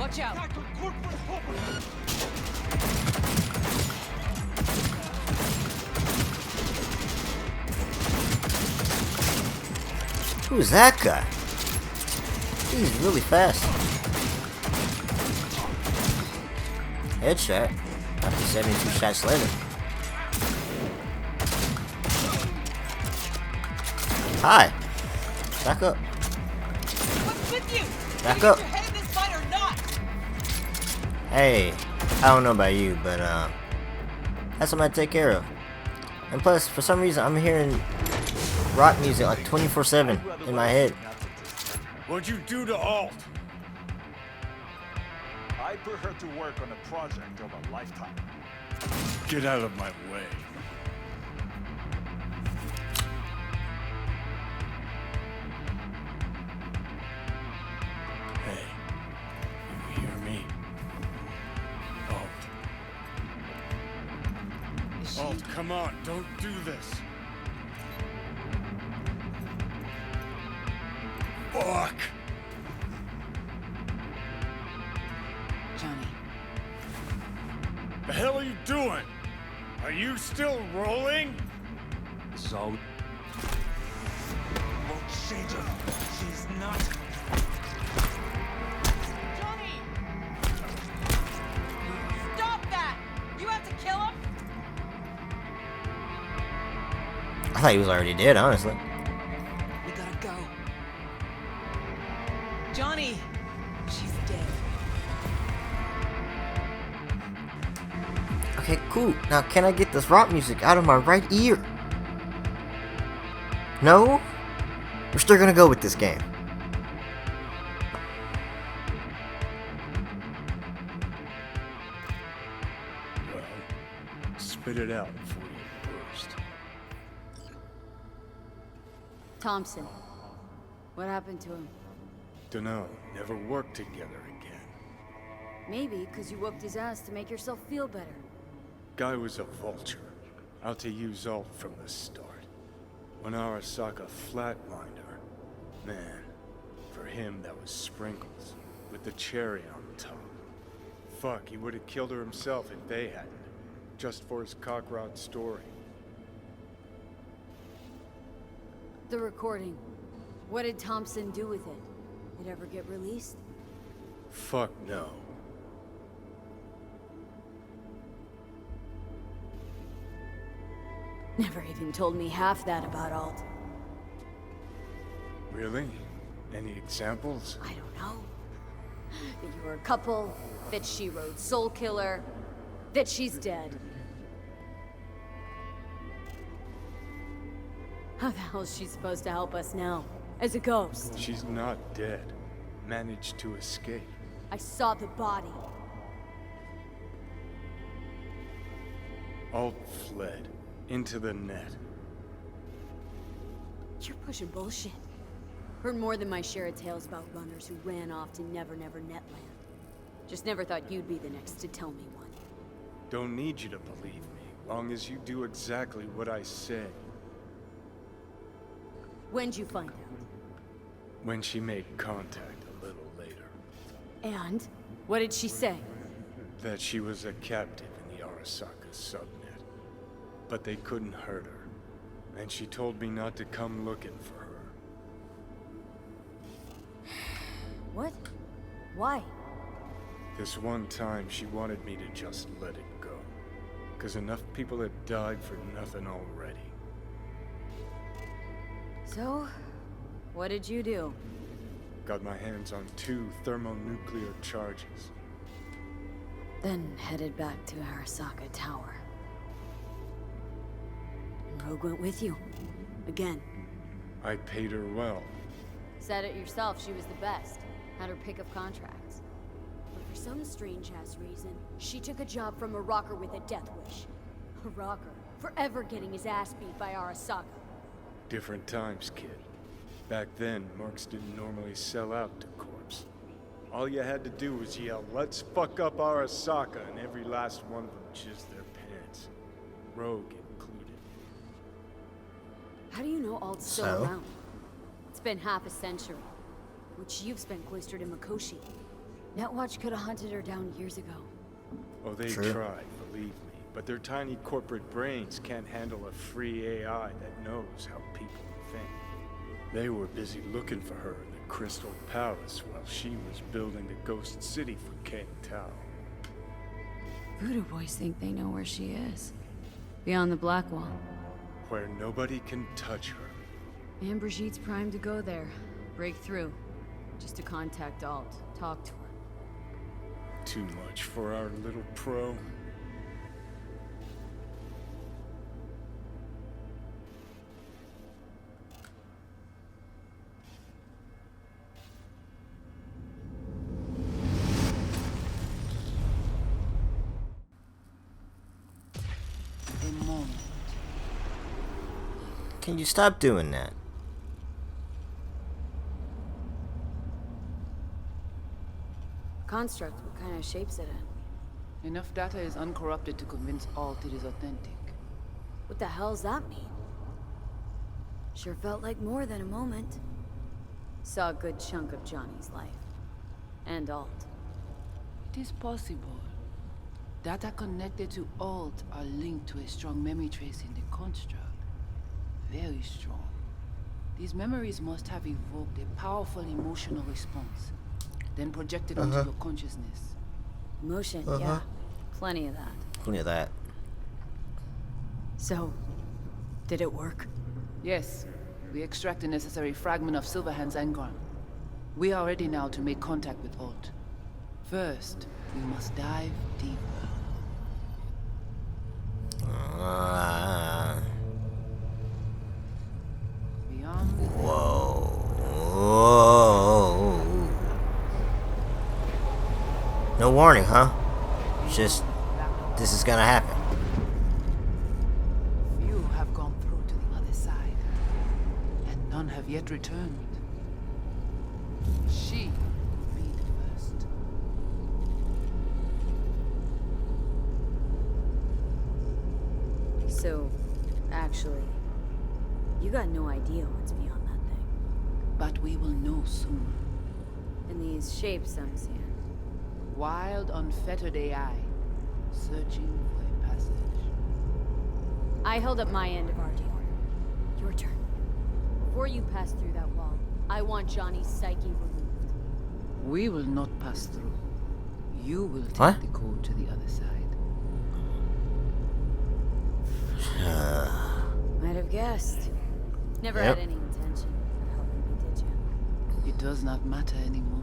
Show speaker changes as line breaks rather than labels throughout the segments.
Watch out!
Who's that guy? He's really fast. Headshot. After 72 shots later. Hi. Back up.
What's with you?
Back
Did you
up.
get your head in this fight or not?
Hey, I don't know about you, but that's something I take care of. And plus, for some reason, I'm hearing rock music like 24/7 in my head.
What'd you do to Alt?
I put her to work on a project of a lifetime.
Get out of my way. Hey, you hear me? Alt, come on, don't do this. Fuck!
Johnny.
The hell are you doing? Are you still rolling?
So? Won't change her. She's not.
Johnny! Stop that! You have to kill him?
I thought he was already dead, honestly.
We gotta go. Johnny! She's dead.
Okay, cool. Now, can I get this rock music out of my right ear? No? We're still gonna go with this game.
Well, spit it out before you burst.
Thompson. What happened to him?
Dunno, never worked together again.
Maybe because you whooped his ass to make yourself feel better.
Guy was a vulture, out to use Alt from the start. When Arasaka flatlined her, man, for him that was sprinkles, with the cherry on top. Fuck, he would have killed her himself if they hadn't, just for his cockrod story.
The recording. What did Thompson do with it? It ever get released?
Fuck no.
Never even told me half that about Alt.
Really? Any examples?
I don't know. That you were a couple, that she rode Soul Killer, that she's dead. How the hell is she supposed to help us now? As a ghost?
She's not dead. Managed to escape.
I saw the body.
Alt fled. Into the net.
You're pushing bullshit. Heard more than my share of tales about runners who ran off to Never Never Netland. Just never thought you'd be the next to tell me one.
Don't need you to believe me, long as you do exactly what I said.
When'd you find out?
When she made contact a little later.
And? What did she say?
That she was a captive in the Arasaka subnet. But they couldn't hurt her. And she told me not to come looking for her.
What? Why?
This one time she wanted me to just let it go. 'Cause enough people had died for nothing already.
So, what did you do?
Got my hands on 2 thermonuclear charges.
Then headed back to Arasaka Tower. And Rogue went with you. Again.
I paid her well.
Said it yourself, she was the best. Had her pick of contracts. But for some strange-ass reason, she took a job from a rocker with a death wish. A rocker, forever getting his ass beat by Arasaka.
Different times, kid. Back then, mercs didn't normally sell out to corpse. All you had to do was yell, "Let's fuck up Arasaka," and every last one of them jizzed their pants. Rogue included.
How do you know Alt's still
So?
around? It's been half a century, which you've spent cloistered in Mikoshi. Netwatch could have hunted her down years ago.
Oh, they
True.
tried, believe me. But their tiny corporate brains can't handle a free AI that knows how people think. They were busy looking for her in the Crystal Palace while she was building the ghost city for King Tao.
Voodoo boys think they know where she is. Beyond the Black Wall.
Where nobody can touch her.
And Brigitte's primed to go there. Break through. Just to contact Alt. Talk to her.
Too much for our little pro.
A moment.
Can you stop doing that?
Construct, what kind of shape's it in?
Enough data is uncorrupted to convince Alt it is authentic.
What the hell's that mean? Sure felt like more than a moment. Saw a good chunk of Johnny's life. And Alt.
It is possible. Data connected to Alt are linked to a strong memory trace in the construct. Very strong. These memories must have evoked a powerful emotional response, then projected onto your consciousness.
Motion, yeah. Plenty of that.
Plenty of that.
So, did it work?
Yes, we extract the necessary fragment of Silverhand's engram. We are ready now to make contact with Alt. First, we must dive deeper. Beyond the
Whoa. No warning, huh? Just, this is gonna happen.
few have gone through to the other side, and none have yet returned. She will be the first.
So, actually, you got no idea what's beyond that thing.
But we will know soon.
And these shapes I'm seeing.
Wild, unfettered AI, searching for a passage.
I held up my end of our deal. Your turn. Before you pass through that wall, I want Johnny's psyche removed.
We will not pass through. You will take
What?
the code to the other side.
Might have guessed. Never
Yep.
had any intention of helping me, did you?
It does not matter anymore.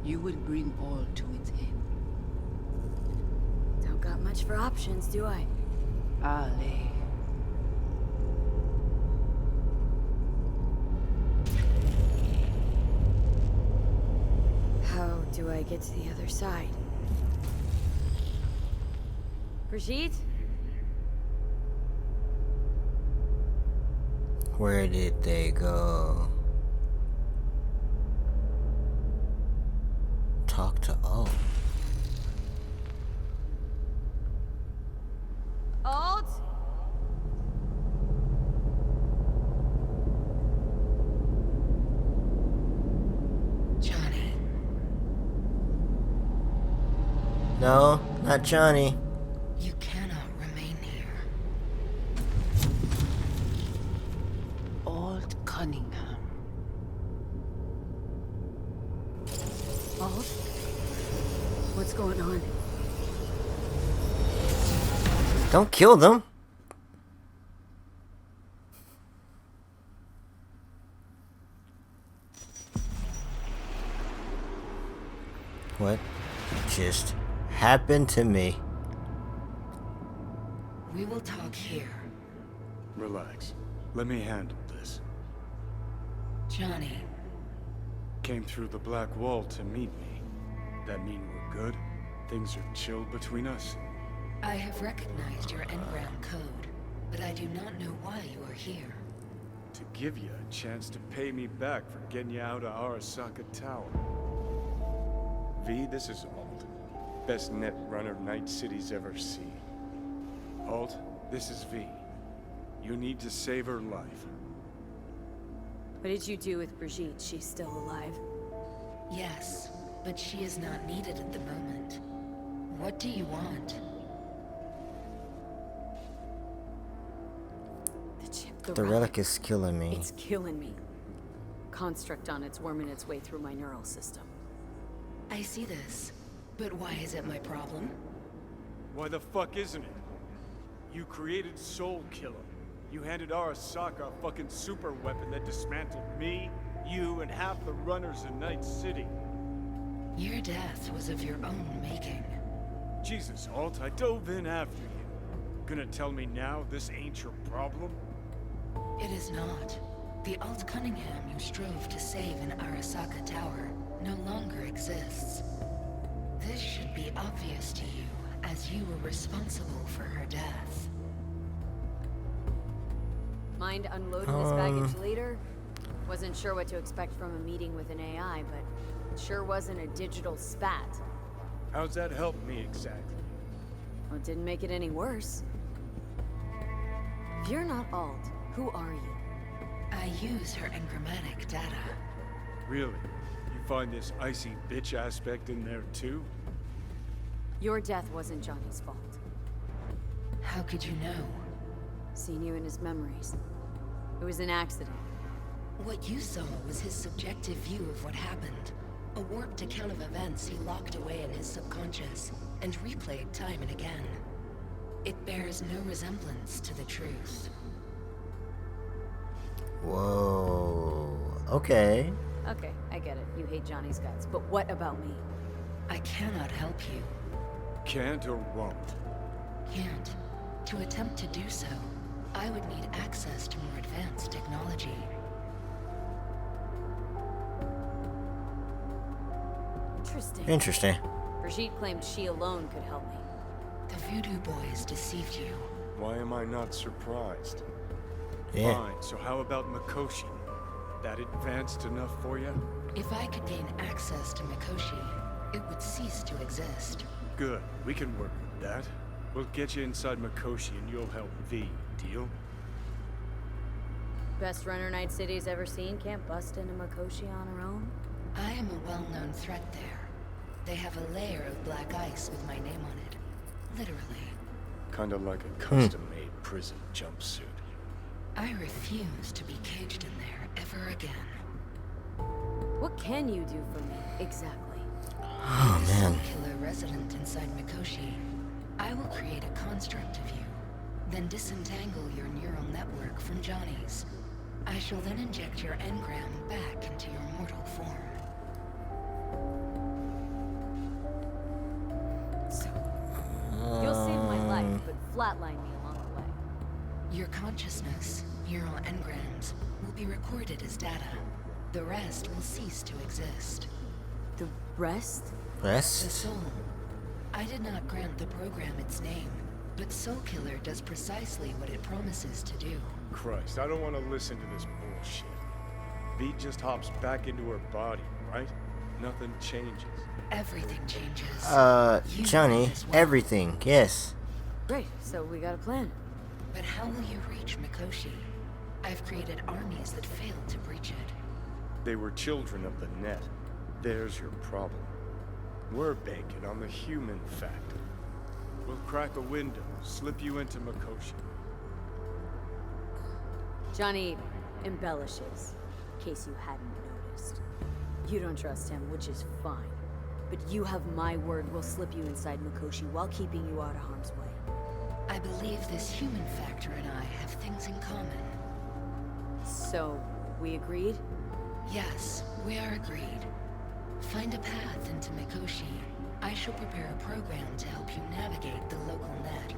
You will bring all to its end.
Don't got much for options, do I?
Ale.
How do I get to the other side? Brigitte?
Where did they go? Talk to Alt.
Alt?
Johnny.
No, not Johnny.
You cannot remain here.
Alt Cunningham.
Alt? What's going on?
Don't kill them. What just happened to me?
We will talk here.
Relax. Let me handle this.
Johnny.
Came through the Black Wall to meet me. That mean we're good? Things are chilled between us?
I have recognized your engram code, but I do not know why you are here.
To give you a chance to pay me back for getting you out of Arasaka Tower. V, this is Alt. Best net runner Night City's ever seen. Alt, this is V. You need to save her life.
What did you do with Brigitte? She's still alive.
Yes, but she is not needed at the moment. What do you want?
The chip,
The relic is killing me.
It's killing me. Construct on it's worming its way through my neural system.
I see this, but why is it my problem?
Why the fuck isn't it? You created Soul Killer. You handed Arasaka a fucking super weapon that dismantled me, you, and half the runners in Night City.
Your death was of your own making.
Jesus, Alt, I dove in after you. Gonna tell me now this ain't your problem?
It is not. The Alt Cunningham you strove to save in Arasaka Tower no longer exists. This should be obvious to you, as you were responsible for her death.
Mind unloading this baggage later? Wasn't sure what to expect from a meeting with an AI, but it sure wasn't a digital spat.
How's that help me exactly?
Well, it didn't make it any worse. If you're not Alt, who are you?
I use her engrammatic data.
Really? You find this icy bitch aspect in there too?
Your death wasn't Johnny's fault.
How could you know?
Seen you in his memories. It was an accident.
What you saw was his subjective view of what happened. A warped account of events he locked away in his subconscious and replayed time and again. It bears no resemblance to the truth.
Whoa. Okay.
Okay, I get it. You hate Johnny's guts. But what about me?
I cannot help you.
Can't or won't?
Can't. To attempt to do so, I would need access to more advanced technology.
Interesting.
Interesting.
Brigitte claimed she alone could help me.
The voodoo boys deceived you.
Why am I not surprised?
Yeah.
Fine, so how about Mikoshi? That advanced enough for you?
If I could gain access to Mikoshi, it would cease to exist.
Good, we can work with that. We'll get you inside Mikoshi and you'll help V, deal?
Best runner Night City's ever seen can't bust into Mikoshi on her own?
I am a well-known threat there. They have a layer of black ice with my name on it. Literally.
Kinda like a custom-made prison jumpsuit.
I refuse to be caged in there ever again.
What can you do for me, exactly?
Oh, man.
Killer resident inside Mikoshi. I will create a construct of you, then disentangle your neural network from Johnny's. I shall then inject your engram back into your mortal form.
So, you'll save my life, but flatline me along the way.
Your consciousness, neural engrams, will be recorded as data. The rest will cease to exist.
The rest?
The
Rest?
soul. I did not grant the program its name, but Soul Killer does precisely what it promises to do.
Christ, I don't want to listen to this bullshit. V just hops back into her body, right? Nothing changes.
Everything changes. You
Johnny,
as well.
everything, yes.
Great, so we got a plan.
But how will you reach Mikoshi? I've created armies that failed to breach it.
They were children of the net. There's your problem. We're banking on the human factor. We'll crack a window, slip you into Mikoshi.
Johnny embellishes, in case you hadn't noticed. You don't trust him, which is fine. But you have my word we'll slip you inside Mikoshi while keeping you out of harm's way.
I believe this human factor and I have things in common.
So, we agreed?
Yes, we are agreed. Find a path into Mikoshi. I shall prepare a program to help you navigate the local net.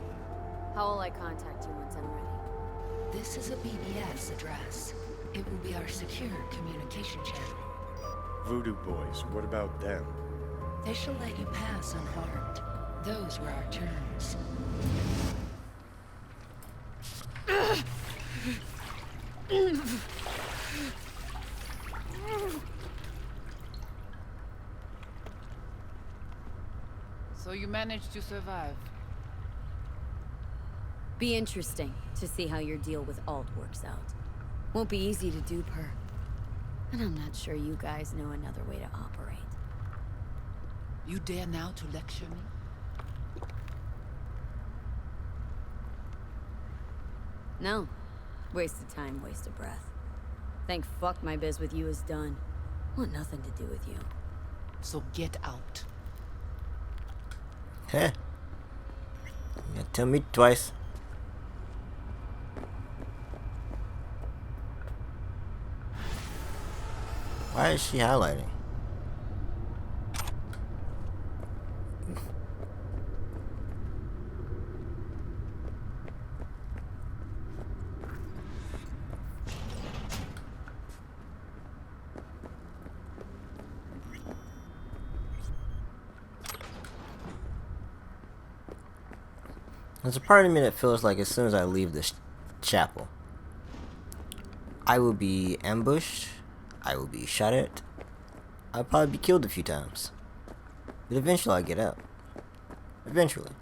How will I contact you once I'm ready?
This is a BBS address. It will be our secure communication channel.
Voodoo boys, what about them?
They shall let you pass unharmed. Those were our terms.
So you managed to survive.
Be interesting to see how your deal with Alt works out. Won't be easy to dupe her. And I'm not sure you guys know another way to operate.
You dare now to lecture me?
No. Waste of time, waste of breath. Thank fuck my biz with you is done. Want nothing to do with you.
So get out.
Heh. You tell me twice. Why is she highlighting? There's a part of me that feels like as soon as I leave this chapel, I will be ambushed, I will be shot at, I'll probably be killed a few times. But eventually I get out. Eventually.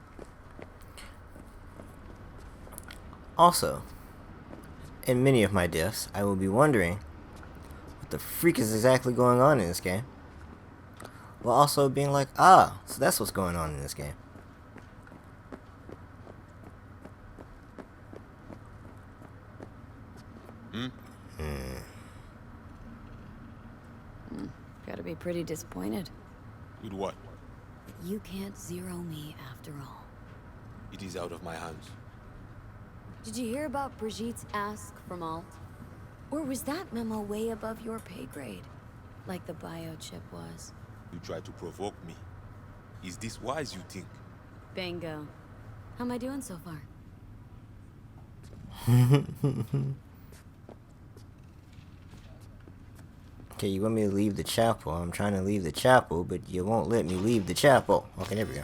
Also, in many of my deaths, I will be wondering what the freak is exactly going on in this game. While also being like, ah, so that's what's going on in this game.
Gotta be pretty disappointed.
With what?
You can't zero me after all.
It is out of my hands.
Did you hear about Brigitte's ask from Alt? Or was that memo way above your pay grade? Like the biochip was?
You try to provoke me. Is this wise, you think?
Bingo. How am I doing so far?
Okay, you want me to leave the chapel. I'm trying to leave the chapel, but you won't let me leave the chapel. Okay, there we go.